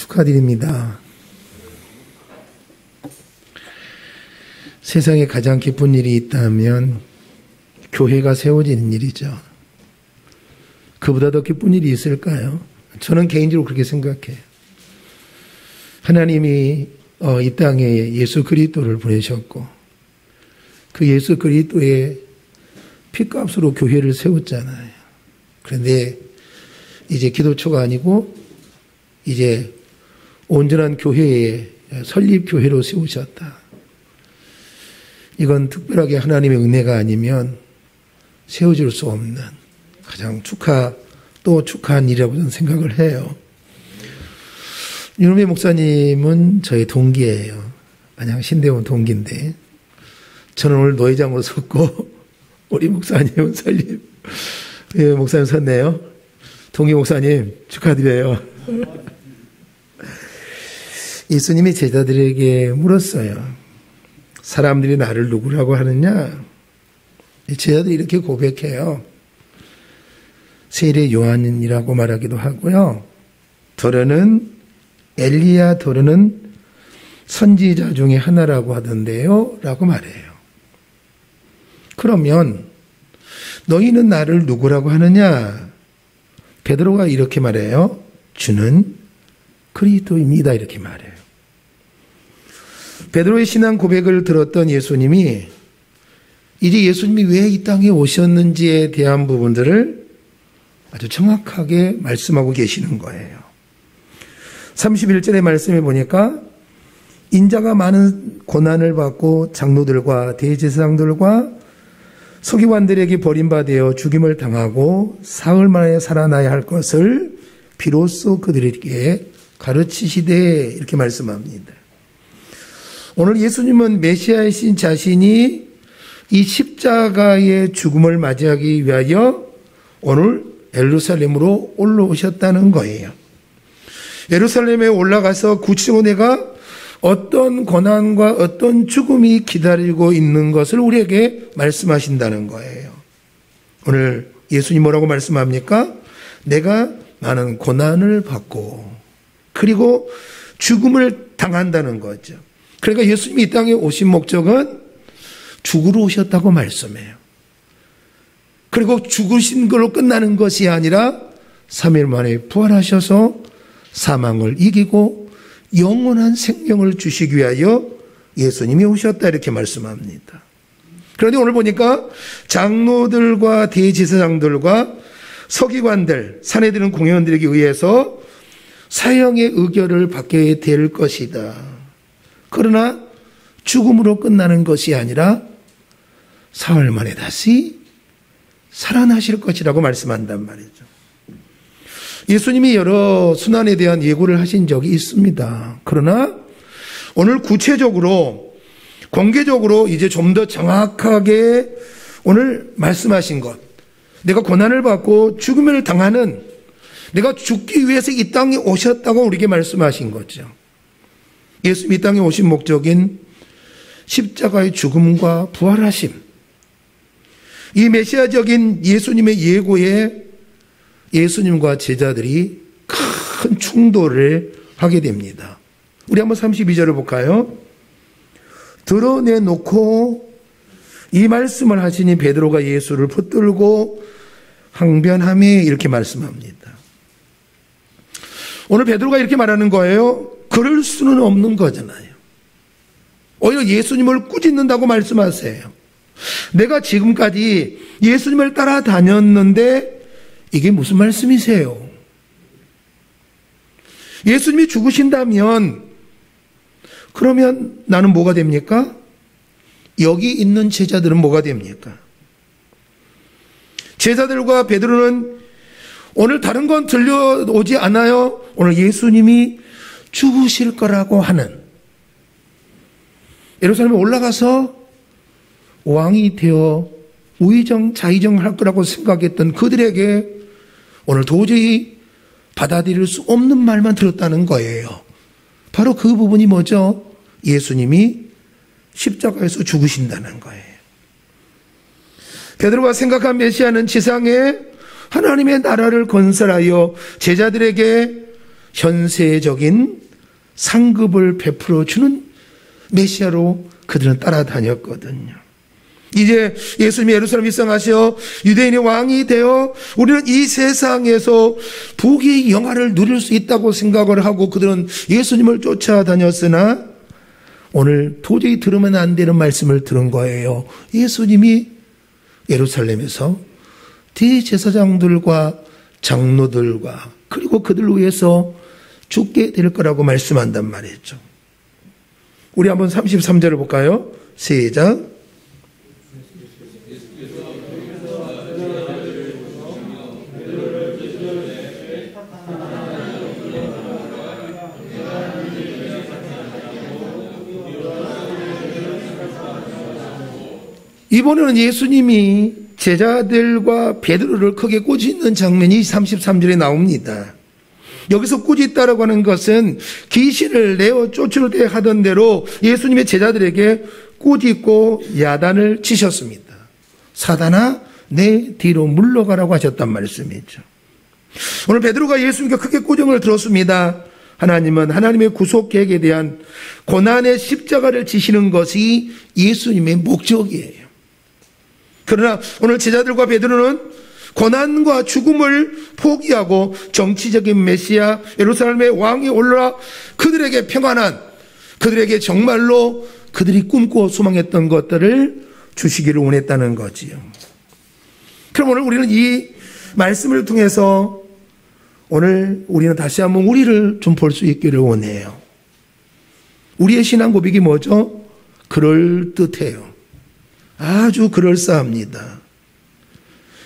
축하드립니다. 세상에 가장 기쁜 일이 있다면 교회가 세워지는 일이죠. 그보다 더 기쁜 일이 있을까요? 저는 개인적으로 그렇게 생각해요. 하나님이 이 땅에 예수 그리스도를 보내셨고 그 예수 그리스도의 피값으로 교회를 세웠잖아요. 그런데 이제 기도처가 아니고 이제 온전한 교회의 설립교회로 세우셨다. 이건 특별하게 하나님의 은혜가 아니면 세워질 수 없는 가장 축하한 일이라고 저는 생각을 해요. 윤호배 목사님은 저의 동기예요. 안양 신대원 동기인데 저는 오늘 노회장으로 섰고 우리 목사님은 설립 목사님 섰네요. 동기 목사님 축하드려요. 예수님이 제자들에게 물었어요. 사람들이 나를 누구라고 하느냐? 제자들이 이렇게 고백해요. 세례 요한이라고 말하기도 하고요. 더러는 엘리야, 더러는 선지자 중에 하나라고 하던데요 라고 말해요. 그러면 너희는 나를 누구라고 하느냐? 베드로가 이렇게 말해요. 주는 그리스도입니다. 이렇게 말해요. 베드로의 신앙 고백을 들었던 예수님이 이제 예수님이 왜 이 땅에 오셨는지에 대한 부분들을 아주 정확하게 말씀하고 계시는 거예요. 31절의 말씀에 보니까 인자가 많은 고난을 받고 장로들과 대제사장들과 서기관들에게 버림받아 죽임을 당하고 사흘 만에 살아나야 할 것을 비로소 그들에게 가르치시되 이렇게 말씀합니다. 오늘 예수님은 메시아이신 자신이 이 십자가의 죽음을 맞이하기 위하여 오늘 예루살렘으로 올라오셨다는 거예요. 예루살렘에 올라가서 구치고 내가 어떤 고난과 어떤 죽음이 기다리고 있는 것을 우리에게 말씀하신다는 거예요. 오늘 예수님 뭐라고 말씀합니까? 내가 많은 고난을 받고 그리고 죽음을 당한다는 거죠. 그러니까 예수님이 이 땅에 오신 목적은 죽으러 오셨다고 말씀해요. 그리고 죽으신 걸로 끝나는 것이 아니라 3일 만에 부활하셔서 사망을 이기고 영원한 생명을 주시기 위하여 예수님이 오셨다 이렇게 말씀합니다. 그런데 오늘 보니까 장로들과 대제사장들과 서기관들, 산에 드는 공회원들에게 의해서 사형의 의결을 받게 될 것이다. 그러나 죽음으로 끝나는 것이 아니라 사흘 만에 다시 살아나실 것이라고 말씀한단 말이죠. 예수님이 여러 순환에 대한 예고를 하신 적이 있습니다. 그러나 오늘 구체적으로 공개적으로 이제 좀 더 정확하게 오늘 말씀하신 것, 내가 고난을 받고 죽음을 당하는, 내가 죽기 위해서 이 땅에 오셨다고 우리에게 말씀하신 거죠. 예수님이 이 땅에 오신 목적인 십자가의 죽음과 부활하심, 이 메시아적인 예수님의 예고에 예수님과 제자들이 큰 충돌을 하게 됩니다. 우리 한번 32절을 볼까요? 드러내놓고 이 말씀을 하시니 베드로가 예수를 붙들고 항변하며 이렇게 말씀합니다. 오늘 베드로가 이렇게 말하는 거예요. 그럴 수는 없는 거잖아요. 오히려 예수님을 꾸짖는다고 말씀하세요. 내가 지금까지 예수님을 따라다녔는데 이게 무슨 말씀이세요? 예수님이 죽으신다면 그러면 나는 뭐가 됩니까? 여기 있는 제자들은 뭐가 됩니까? 제자들과 베드로는 오늘 다른 건 들려오지 않아요. 오늘 예수님이 죽으실 거라고 하는, 예루살렘에 올라가서 왕이 되어 우의정 자의정할 거라고 생각했던 그들에게 오늘 도저히 받아들일 수 없는 말만 들었다는 거예요. 바로 그 부분이 뭐죠? 예수님이 십자가에서 죽으신다는 거예요. 베드로가 생각한 메시아는 지상에 하나님의 나라를 건설하여 제자들에게 현세적인 상급을 베풀어 주는 메시아로 그들은 따라다녔거든요. 이제 예수님이 예루살렘 입성하셔 유대인의 왕이 되어 우리는 이 세상에서 복의 영화를 누릴 수 있다고 생각을 하고 그들은 예수님을 쫓아다녔으나 오늘 도저히 들으면 안 되는 말씀을 들은 거예요. 예수님이 예루살렘에서 대제사장들과 장로들과 그리고 그들을 위해서 죽게 될 거라고 말씀한단 말이죠. 우리 한번 33절을 볼까요? 시작. 이번에는 예수님이 제자들과 베드로를 크게 꾸짖는 장면이 33절에 나옵니다. 여기서 꾸짖다라고 하는 것은 귀신을 내어 쫓을 때 하던 대로 예수님의 제자들에게 꾸짖고 야단을 치셨습니다. 사단아 내 뒤로 물러가라고 하셨단 말씀이죠. 오늘 베드로가 예수님께 크게 꾸중을 들었습니다. 하나님은 하나님의 구속 계획에 대한 고난의 십자가를 지시는 것이 예수님의 목적이에요. 그러나 오늘 제자들과 베드로는 고난과 죽음을 포기하고 정치적인 메시아 예루살렘의 왕이 올라 그들에게 평안한, 그들에게 정말로 그들이 꿈꾸어 소망했던 것들을 주시기를 원했다는 거지요. 그럼 오늘 우리는 이 말씀을 통해서 오늘 우리는 다시 한번 우리를 좀 볼 수 있기를 원해요. 우리의 신앙 고백이 뭐죠? 그럴듯해요. 아주 그럴싸합니다.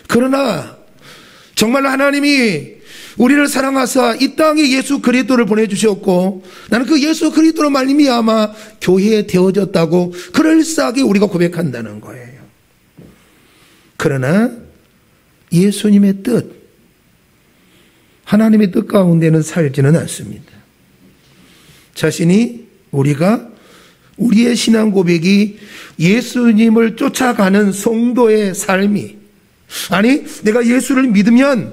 그러나 정말 하나님이 우리를 사랑하사 이 땅에 예수 그리스도를 보내주셨고 나는 그 예수 그리스도로 말미암아 교회에 되어졌다고 그럴싸하게 우리가 고백한다는 거예요. 그러나 예수님의 뜻, 하나님의 뜻 가운데는 살지는 않습니다. 자신이 우리의 신앙 고백이 예수님을 쫓아가는 성도의 삶이, 아니 내가 예수를 믿으면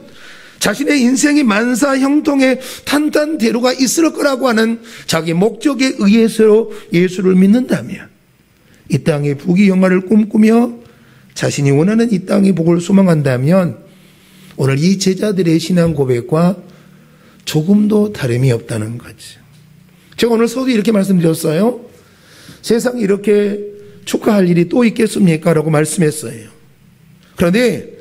자신의 인생이 만사 형통의 탄탄대로가 있을 거라고 하는 자기 목적에 의해서 예수를 믿는다면, 이 땅의 복의 영화를 꿈꾸며 자신이 원하는 이 땅의 복을 소망한다면 오늘 이 제자들의 신앙 고백과 조금도 다름이 없다는 거죠. 제가 오늘 서두에 이렇게 말씀드렸어요. 세상에 이렇게 축하할 일이 또 있겠습니까? 라고 말씀했어요. 그런데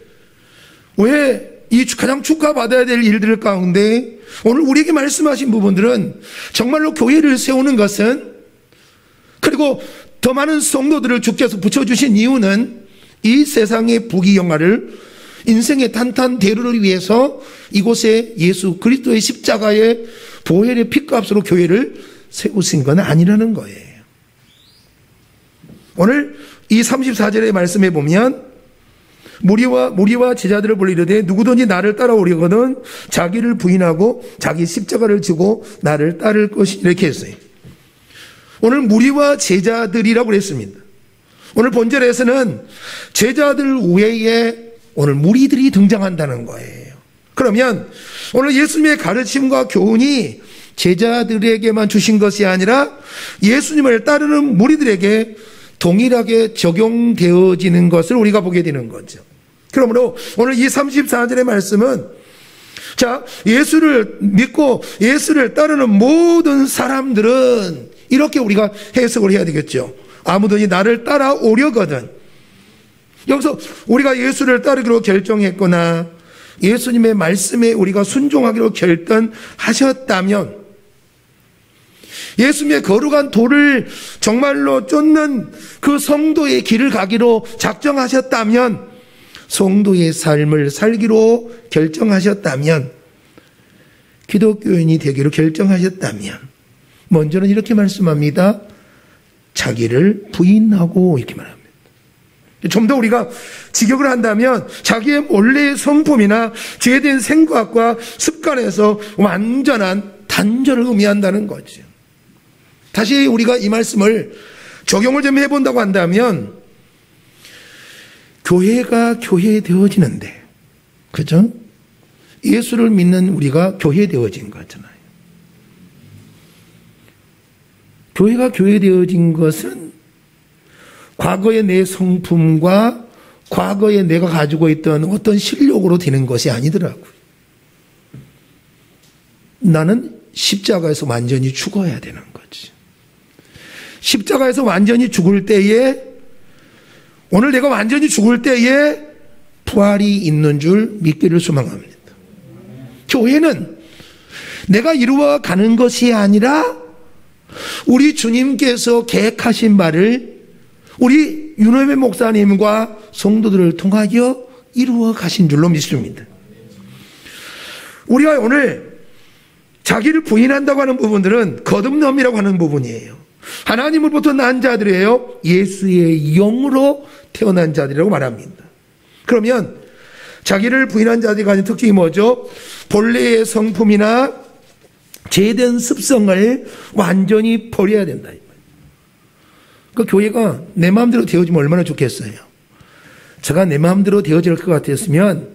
왜 이 가장 축하받아야 될 일들 가운데 오늘 우리에게 말씀하신 부분들은 정말로 교회를 세우는 것은, 그리고 더 많은 성도들을 주께서 붙여주신 이유는 이 세상의 부귀 영화를, 인생의 탄탄대로를 위해서 이곳에 예수 그리스도의 십자가의 보혈의 피값으로 교회를 세우신 건 아니라는 거예요. 오늘 이 34절의 말씀에 보면 무리와 제자들을 불리르되 누구든지 나를 따라오려거든 자기를 부인하고 자기 십자가를 지고 나를 따를 것이, 이렇게 했어요. 오늘 무리와 제자들이라고 했습니다. 오늘 본절에서는 제자들 외에 오늘 무리들이 등장한다는 거예요. 그러면 오늘 예수님의 가르침과 교훈이 제자들에게만 주신 것이 아니라 예수님을 따르는 무리들에게 동일하게 적용되어지는 것을 우리가 보게 되는 거죠. 그러므로 오늘 이 34절의 말씀은, 자, 예수를 믿고 예수를 따르는 모든 사람들은 이렇게 우리가 해석을 해야 되겠죠. 아무든지 나를 따라오려거든. 여기서 우리가 예수를 따르기로 결정했거나 예수님의 말씀에 우리가 순종하기로 결단하셨다면, 예수님의 거룩한 도를 정말로 쫓는 그 성도의 길을 가기로 작정하셨다면, 성도의 삶을 살기로 결정하셨다면, 기독교인이 되기로 결정하셨다면, 먼저는 이렇게 말씀합니다. 자기를 부인하고, 이렇게 말합니다. 좀 더 우리가 직역을 한다면 자기의 원래의 성품이나 죄된 생각과 습관에서 완전한 단절을 의미한다는 거죠. 다시 우리가 이 말씀을 적용을 좀 해본다고 한다면, 교회가 교회되어지는데, 그죠? 예수를 믿는 우리가 교회되어진 거잖아요. 교회가 교회되어진 것은 과거의 내 성품과 과거에 내가 가지고 있던 어떤 실력으로 되는 것이 아니더라고요. 나는 십자가에서 완전히 죽어야 되는 거지. 십자가에서 완전히 죽을 때에, 오늘 내가 완전히 죽을 때에 부활이 있는 줄 믿기를 소망합니다. 교회는 내가 이루어가는 것이 아니라 우리 주님께서 계획하신 바를 우리 윤호배 목사님과 성도들을 통하여 이루어 가신 줄로 믿습니다. 우리가 오늘 자기를 부인한다고 하는 부분들은 거듭남이라고 하는 부분이에요. 하나님으로부터 난 자들이에요. 예수의 영으로 태어난 자들이라고 말합니다. 그러면 자기를 부인한 자들이 가진 특징이 뭐죠? 본래의 성품이나 죄된 습성을 완전히 버려야 된다. 그 교회가 내 마음대로 되어지면 얼마나 좋겠어요. 제가 내 마음대로 되어질 것 같았으면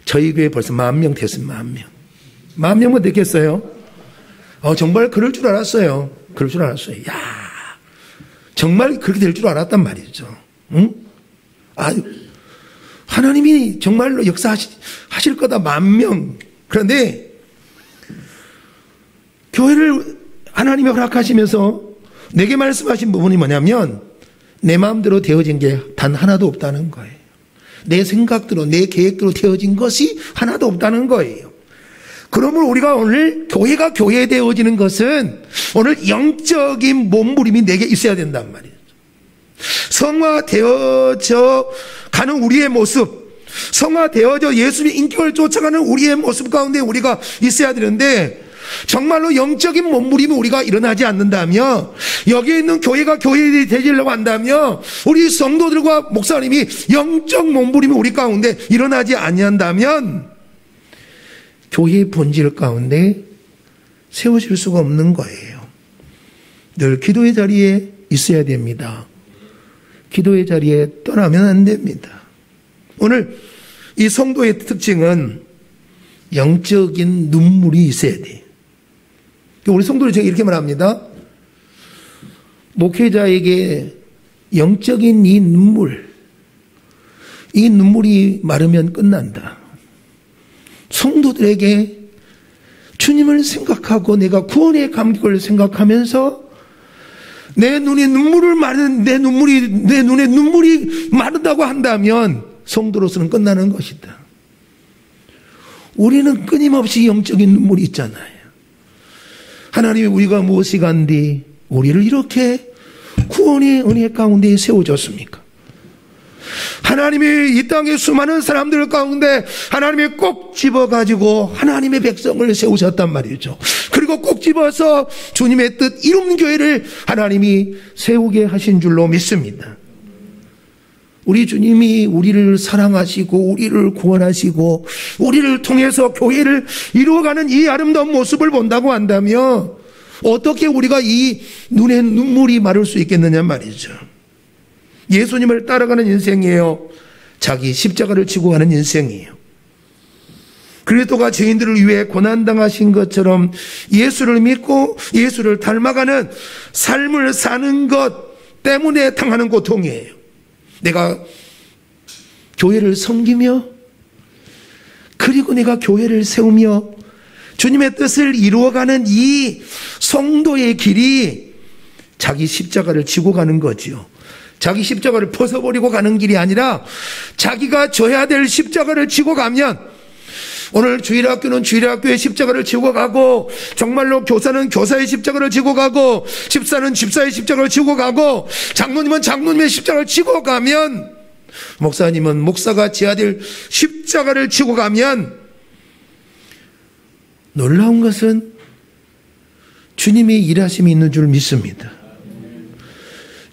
저희 교회 벌써 10,000명 됐습니다. 10,000명. 10,000명만 됐겠어요? 정말 그럴 줄 알았어요. 그럴 줄 알았어요. 야, 정말 그렇게 될 줄 알았단 말이죠. 응? 하나님이 정말로 역사하실 거다. 10,000명. 그런데 교회를 하나님이 허락하시면서 내게 말씀하신 부분이 뭐냐면 내 마음대로 되어진 게 단 하나도 없다는 거예요. 내 생각대로 내 계획대로 되어진 것이 하나도 없다는 거예요. 그러면 우리가 오늘 교회가 교회되어지는 것은 오늘 영적인 몸부림이 내게 있어야 된단 말이에요. 성화되어져 가는 우리의 모습, 성화되어져 예수님의 인격을 쫓아가는 우리의 모습 가운데 우리가 있어야 되는데 정말로 영적인 몸부림이 우리가 일어나지 않는다며, 여기에 있는 교회가 교회들이 되려고 한다며, 우리 성도들과 목사님이 영적 몸부림이 우리 가운데 일어나지 아니한다면 교회의 본질 가운데 세워질 수가 없는 거예요. 늘 기도의 자리에 있어야 됩니다. 기도의 자리에 떠나면 안 됩니다. 오늘 이 성도의 특징은 영적인 눈물이 있어야 돼요. 우리 성도를 제가 이렇게 말합니다. 목회자에게 영적인 이 눈물이 마르면 끝난다. 성도들에게 주님을 생각하고 내가 구원의 감격을 생각하면서 내 눈에 눈물이 마른다고 한다면 성도로서는 끝나는 것이다. 우리는 끊임없이 영적인 눈물이 있잖아요. 하나님이 우리가 무엇이 간디 우리를 이렇게 구원의 은혜 가운데 세워줬습니까? 하나님이 이 땅의 수많은 사람들 가운데 하나님이 꼭 집어가지고 하나님의 백성을 세우셨단 말이죠. 그리고 꼭 집어서 주님의 뜻 이룬 교회를 하나님이 세우게 하신 줄로 믿습니다. 우리 주님이 우리를 사랑하시고 우리를 구원하시고 우리를 통해서 교회를 이루어가는 이 아름다운 모습을 본다고 한다면 어떻게 우리가 이 눈에 눈물이 마를 수 있겠느냐 말이죠. 예수님을 따라가는 인생이에요. 자기 십자가를 지고 가는 인생이에요. 그리스도가 죄인들을 위해 고난당하신 것처럼 예수를 믿고 예수를 닮아가는 삶을 사는 것 때문에 당하는 고통이에요. 내가 교회를 섬기며 그리고 내가 교회를 세우며 주님의 뜻을 이루어가는 이 성도의 길이 자기 십자가를 지고 가는 거지요. 자기 십자가를 벗어버리고 가는 길이 아니라 자기가 져야 될 십자가를 지고 가면, 오늘 주일학교는 주일학교의 십자가를 지고 가고, 정말로 교사는 교사의 십자가를 지고 가고, 집사는 집사의 십자가를 지고 가고, 장로님은 장로님의 십자가를 지고 가면, 목사님은 목사가 지어야 될 십자가를 지고 가면, 놀라운 것은 주님의 일하심이 있는 줄 믿습니다.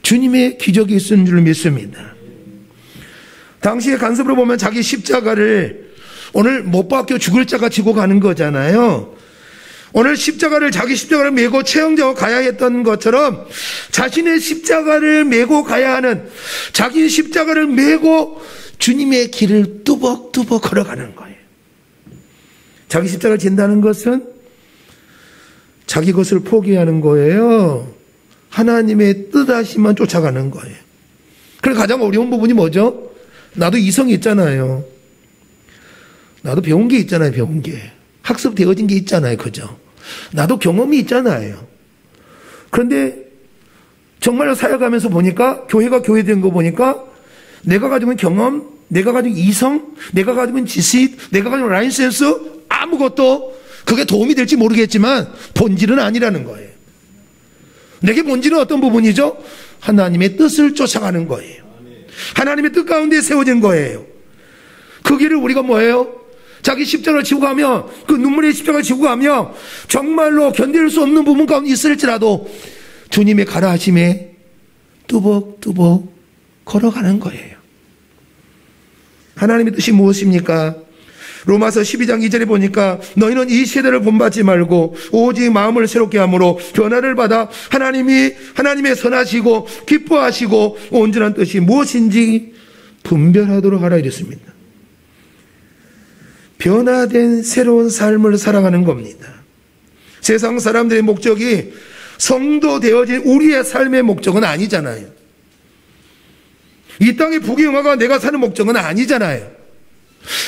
주님의 기적이 있는 줄 믿습니다. 당시의 간섭으로 보면 자기 십자가를 오늘 못 박혀 죽을 자가 지고 가는 거잖아요. 오늘 자기 십자가를 메고 최영자가 가야 했던 것처럼 자신의 십자가를 메고 가야 하는, 자기 십자가를 메고 주님의 길을 뚜벅뚜벅 걸어가는 거예요. 자기 십자가를 진다는 것은 자기 것을 포기하는 거예요. 하나님의 뜻하심만 쫓아가는 거예요. 그래서 가장 어려운 부분이 뭐죠? 나도 이성이 있잖아요. 나도 배운 게 있잖아요, 배운 게. 학습되어진 게 있잖아요, 그죠? 나도 경험이 있잖아요. 그런데 정말로 살아가면서 보니까, 교회가 교회된 거 보니까, 내가 가지고 있는 경험, 내가 가지고 있는 이성, 내가 가지고 있는 지식, 내가 가지고 있는 라이센스, 아무것도 그게 도움이 될지 모르겠지만, 본질은 아니라는 거예요. 내게 본질은 어떤 부분이죠? 하나님의 뜻을 쫓아가는 거예요. 하나님의 뜻 가운데 세워진 거예요. 그 길을 우리가 뭐예요? 자기 십자가를 지고 가며, 그 눈물의 십자가를 지고 가며, 정말로 견딜 수 없는 부분 가운데 있을지라도 주님의 가라 하심에 뚜벅뚜벅 걸어가는 거예요. 하나님의 뜻이 무엇입니까? 로마서 12장 2절에 보니까 너희는 이 세대를 본받지 말고 오직 마음을 새롭게 함으로 변화를 받아 하나님의 선하시고 기뻐하시고 온전한 뜻이 무엇인지 분별하도록 하라 이랬습니다. 변화된 새로운 삶을 살아가는 겁니다. 세상 사람들의 목적이 성도 되어진 우리의 삶의 목적은 아니잖아요. 이 땅의 부귀영화가 내가 사는 목적은 아니잖아요.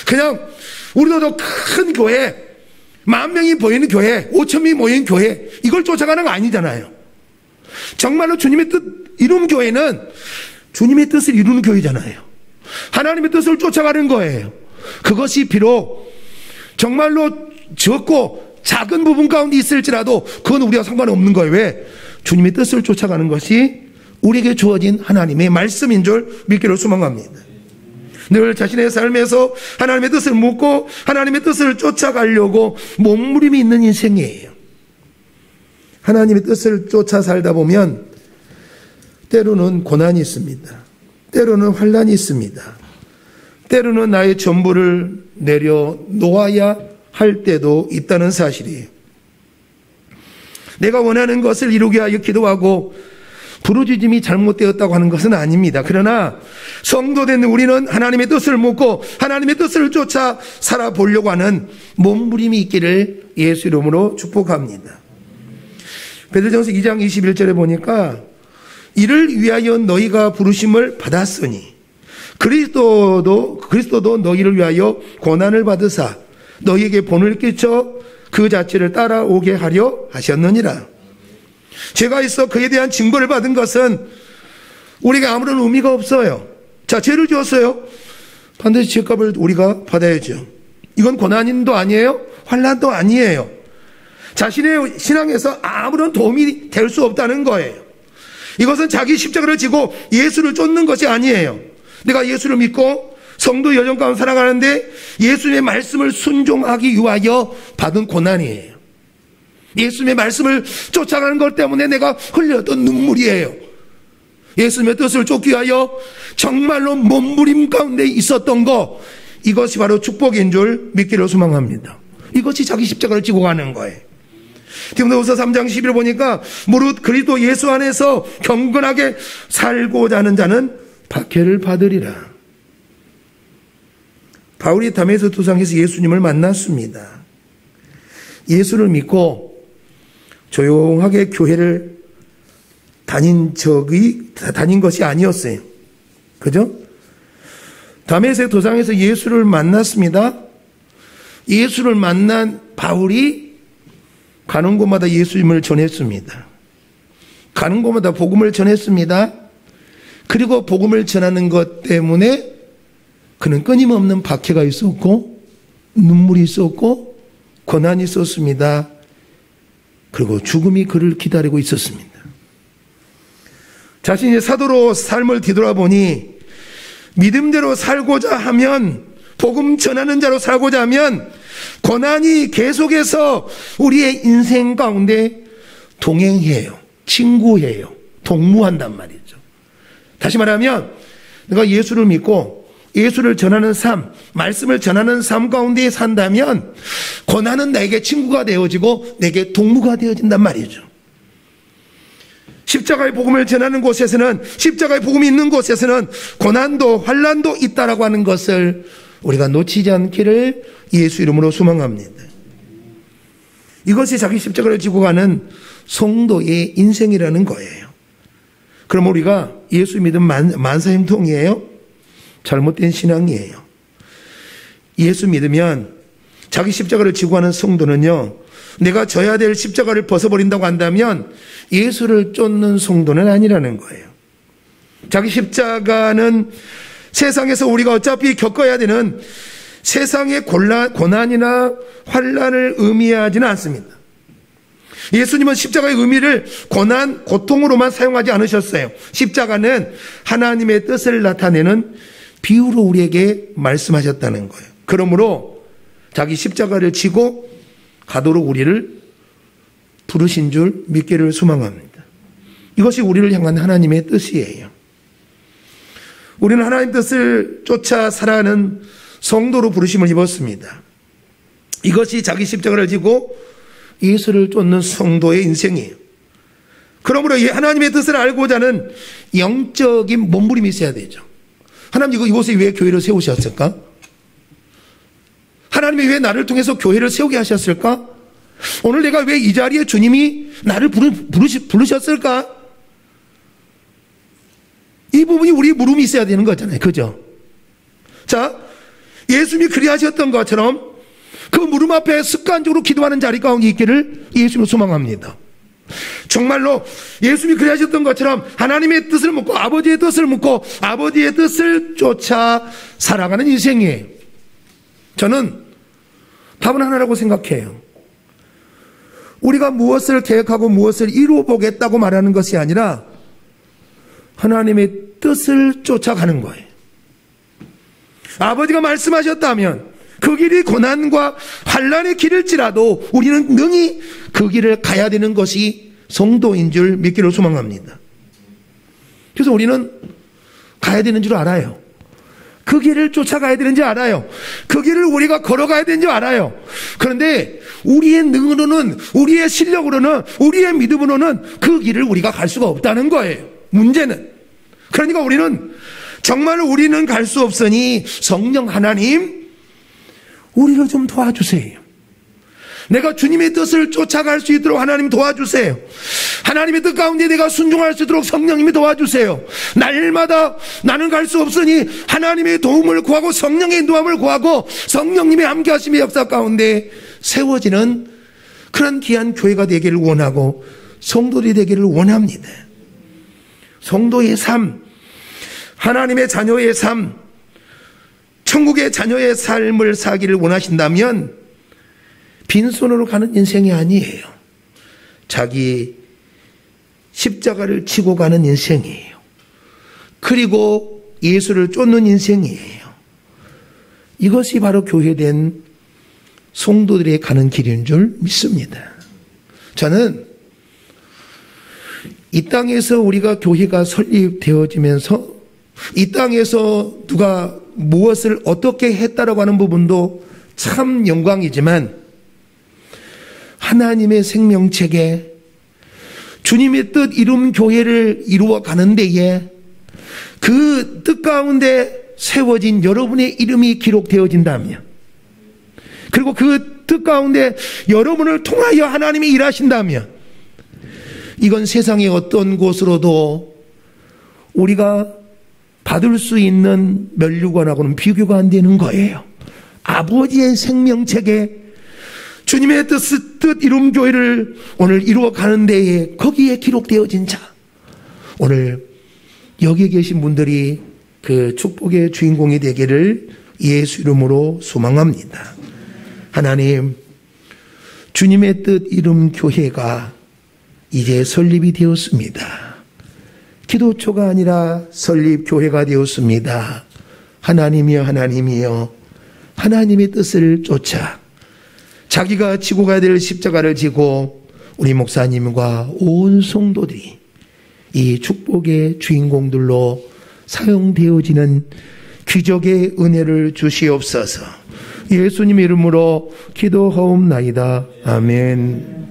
그냥 우리도 더 큰 교회, 10,000명이 보이는 교회, 5,000명이 모이는 교회, 이걸 쫓아가는 거 아니잖아요. 정말로 주님의 뜻 이루는 교회는 주님의 뜻을 이루는 교회잖아요. 하나님의 뜻을 쫓아가는 거예요. 그것이 비록 정말로 적고 작은 부분 가운데 있을지라도 그건 우리와 상관없는 거예요. 왜? 주님의 뜻을 쫓아가는 것이 우리에게 주어진 하나님의 말씀인 줄 믿기로 소망합니다. 늘 자신의 삶에서 하나님의 뜻을 묻고 하나님의 뜻을 쫓아가려고 몸부림이 있는 인생이에요. 하나님의 뜻을 쫓아 살다 보면 때로는 고난이 있습니다. 때로는 환난이 있습니다. 때로는 나의 전부를 내려놓아야 할 때도 있다는 사실이에요. 내가 원하는 것을 이루기 위하여 기도하고 부르짖음이 잘못되었다고 하는 것은 아닙니다. 그러나 성도된 우리는 하나님의 뜻을 묻고 하나님의 뜻을 쫓아 살아보려고 하는 몸부림이 있기를 예수 이름으로 축복합니다. 베드로전서 2장 21절에 보니까 이를 위하여 너희가 부르심을 받았으니 그리스도도 너희를 위하여 고난을 받으사 너희에게 본을 끼쳐 그 자체를 따라오게 하려 하셨느니라. 죄가 있어 그에 대한 증거를 받은 것은 우리가 아무런 의미가 없어요. 자, 죄를 지었어요. 반드시 죄값을 우리가 받아야죠. 이건 고난도 아니에요. 환난도 아니에요. 자신의 신앙에서 아무런 도움이 될 수 없다는 거예요. 이것은 자기 십자가를 지고 예수를 쫓는 것이 아니에요. 내가 예수를 믿고 성도 여정 가운데 살아가는데 예수님의 말씀을 순종하기 위하여 받은 고난이에요. 예수님의 말씀을 쫓아가는 것 때문에 내가 흘렸던 눈물이에요. 예수님의 뜻을 쫓기 위하여 정말로 몸부림 가운데 있었던 거, 이것이 바로 축복인 줄 믿기를 소망합니다. 이것이 자기 십자가를 지고 가는 거예요. 디모데후서 3장 11을 보니까 무릇 그리스도 예수 안에서 경건하게 살고자 하는 자는 박해를 받으리라. 바울이 다메섹 도상에서 예수님을 만났습니다. 예수를 믿고 조용하게 교회를 다닌 것이 아니었어요. 그죠? 다메섹 도상에서 예수를 만났습니다. 예수를 만난 바울이 가는 곳마다 예수님을 전했습니다. 가는 곳마다 복음을 전했습니다. 그리고 복음을 전하는 것 때문에 그는 끊임없는 박해가 있었고 눈물이 있었고 고난이 있었습니다. 그리고 죽음이 그를 기다리고 있었습니다. 자신이 사도로 삶을 뒤돌아보니 믿음대로 살고자 하면, 복음 전하는 자로 살고자 하면 고난이 계속해서 우리의 인생 가운데 동행해요. 친구해요. 동무한단 말이죠. 다시 말하면 내가 예수를 믿고 예수를 전하는 삶, 말씀을 전하는 삶 가운데 산다면 고난은 나에게 친구가 되어지고 내게 동무가 되어진단 말이죠. 십자가의 복음을 전하는 곳에서는, 십자가의 복음이 있는 곳에서는 고난도 환난도 있다라고 하는 것을 우리가 놓치지 않기를 예수 이름으로 소망합니다. 이것이 자기 십자가를 지고 가는 성도의 인생이라는 거예요. 그럼 우리가 예수 믿음 만사 행동이에요? 잘못된 신앙이에요. 예수 믿으면 자기 십자가를 지고 하는 성도는요, 내가 져야 될 십자가를 벗어버린다고 한다면 예수를 쫓는 성도는 아니라는 거예요. 자기 십자가는 세상에서 우리가 어차피 겪어야 되는 세상의 고난이나 환난을 의미하지는 않습니다. 예수님은 십자가의 의미를 고난, 고통으로만 사용하지 않으셨어요. 십자가는 하나님의 뜻을 나타내는 비유로 우리에게 말씀하셨다는 거예요. 그러므로 자기 십자가를 지고 가도록 우리를 부르신 줄 믿기를 소망합니다. 이것이 우리를 향한 하나님의 뜻이에요. 우리는 하나님 뜻을 쫓아 살아가는 성도로 부르심을 입었습니다. 이것이 자기 십자가를 지고 예수를 쫓는 성도의 인생이에요. 그러므로 하나님의 뜻을 알고자 하는 영적인 몸부림이 있어야 되죠. 하나님 이곳에 왜 교회를 세우셨을까? 하나님이 왜 나를 통해서 교회를 세우게 하셨을까? 오늘 내가 왜 이 자리에 주님이 나를 부르셨을까? 이 부분이 우리 물음이 있어야 되는 거잖아요. 그죠? 자, 예수님이 그리하셨던 것처럼 그 물음 앞에 습관적으로 기도하는 자리 가운데 있기를 예수님을 소망합니다. 정말로 예수님이 그리하셨던 것처럼 하나님의 뜻을 묻고 아버지의 뜻을 묻고 아버지의 뜻을 쫓아 살아가는 인생이에요. 저는 답은 하나라고 생각해요. 우리가 무엇을 계획하고 무엇을 이루어보겠다고 말하는 것이 아니라 하나님의 뜻을 쫓아가는 거예요. 아버지가 말씀하셨다면 그 길이 고난과 환난의 길일지라도 우리는 능히 그 길을 가야 되는 것이 성도인 줄 믿기를 소망합니다. 그래서 우리는 가야 되는 줄 알아요. 그 길을 쫓아가야 되는지 알아요. 그 길을 우리가 걸어가야 되는지 알아요. 그런데 우리의 능으로는, 우리의 실력으로는, 우리의 믿음으로는 그 길을 우리가 갈 수가 없다는 거예요. 문제는. 그러니까 우리는 정말 우리는 갈 수 없으니 성령 하나님 우리를 좀 도와주세요. 내가 주님의 뜻을 쫓아갈 수 있도록 하나님 도와주세요. 하나님의 뜻 가운데 내가 순종할 수 있도록 성령님이 도와주세요. 날마다 나는 갈 수 없으니 하나님의 도움을 구하고 성령의 인도함을 구하고 성령님의 함께하심의 역사 가운데 세워지는 그런 귀한 교회가 되기를 원하고 성도들이 되기를 원합니다. 성도의 삶, 하나님의 자녀의 삶, 천국의 자녀의 삶을 살기를 원하신다면 빈손으로 가는 인생이 아니에요. 자기 십자가를 지고 가는 인생이에요. 그리고 예수를 쫓는 인생이에요. 이것이 바로 교회된 성도들이 가는 길인 줄 믿습니다. 저는 이 땅에서 우리가 교회가 설립되어지면서 이 땅에서 누가 무엇을 어떻게 했다라고 하는 부분도 참 영광이지만 하나님의 생명책에 주님의 뜻 이룬 교회를 이루어 가는 데에 그 뜻 가운데 세워진 여러분의 이름이 기록되어진다면 그리고 그 뜻 가운데 여러분을 통하여 하나님이 일하신다면 이건 세상의 어떤 곳으로도 우리가 받을 수 있는 면류관하고는 비교가 안 되는 거예요. 아버지의 생명책에 주님의 뜻 이룬 교회를 오늘 이루어 가는 데에 거기에 기록되어진 자, 오늘 여기 계신 분들이 그 축복의 주인공이 되기를 예수 이름으로 소망합니다. 하나님, 주님의 뜻 이룬 교회가 이제 설립이 되었습니다. 기도초가 아니라 설립교회가 되었습니다. 하나님이여 하나님이여 하나님의 뜻을 쫓아 자기가 지고 가야 될 십자가를 지고 우리 목사님과 온 성도들이 이 축복의 주인공들로 사용되어지는 기적의 은혜를 주시옵소서. 예수님 이름으로 기도하옵나이다. 아멘.